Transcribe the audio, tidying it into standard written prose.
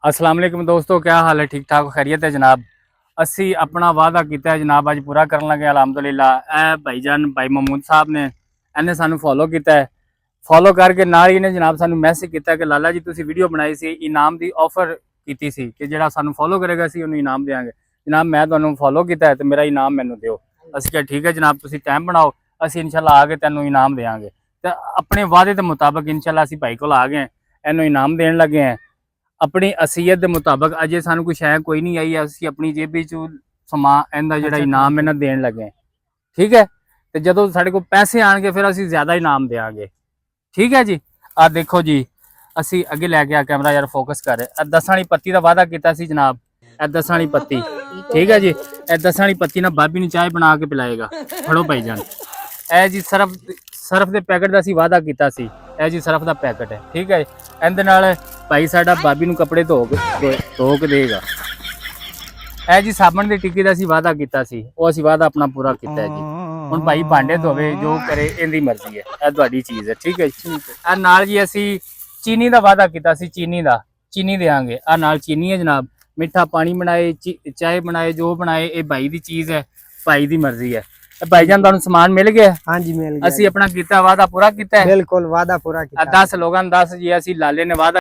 अस्सलाम वालेकुम दोस्तों, क्या हाल है? ठीक ठाक खैरियत है जनाब। असी अपना वादा किया है जनाब, अज पूरा कर लगे अलहमदुलिल्लाह। ए भाईजान भाई महमूद साहब ने इन्हें सानू फॉलो किया है। फॉलो करके नाल ही ने जनाब सानू मैसेज किया कि लाला जी तुसी वीडियो बनाई सी, इनाम की ऑफर की सी कि जिहड़ा सानू फॉलो करेगा सी उन्हें इनाम देंगे। जनाब मैं तुहानू फॉलो किया है तो मेरा इनाम मैनू दिओ। असीं कहा ठीक है जनाब, तुसी टाइम बनाओ, असीं इंशाल्लाह आके तेनू इनाम देंगे। तो अपने वादे के मुताबिक इंशाल्लाह असीं भाई को आ गए, इन्हू इनाम देन लगे हैं अपनी असीयत के मुताबिक। अजे सानू कुछ है कोई नहीं आई, असीं अपनी जेबी चू समा इनका जिहड़ा इनाम इन्हां देन लगे हैं। ठीक है, तो जदों साडे कोल पैसे आएंगे फिर असीं ज्यादा इनाम देंगे। ठीक है जी। आ देखो जी, असीं अगे लैके आ कैमरा यार फोकस कर। दसां वाली पत्ती का वादा किया सी जनाब, ए दसां वाली पत्ती। ठीक है जी, ए दसां वाली पत्ती ना भाभी ने चाय बना के पिलाएगा। फड़ो भाईजान, ए जी सरफ के पैकेट का असीं वादा किया सी। ए जी सरफ का पैकेट है। ठीक है, इहदे नाल भाई साडा भाभी नूं कपड़े धो के देगा। ए जी साबण की टिक्की का असीं वादा किया सी, वो असीं वादा अपना पूरा किया है जी। हुण भाई भांडे धोवे जो करे इहदी मर्जी है, यह तुहाडी चीज़ है। ठीक है जी। आ नाल जी असीं चीनी का वादा किया सी, चीनी देंगे। आ नाल चीनी है जनाब, मिठा पानी बनाए चाय बनाए जो बनाए, ये भाई की चीज़ है, भाई की मर्जी है। भाईजान तुहानूं समान मिल गया? हाँ जी मिल गया। असीं अपना कीता वादा पूरा किया है। बिल्कुल वादा पूरा किया। 10 लोगों ने 10 जी असीं लाले ने वादा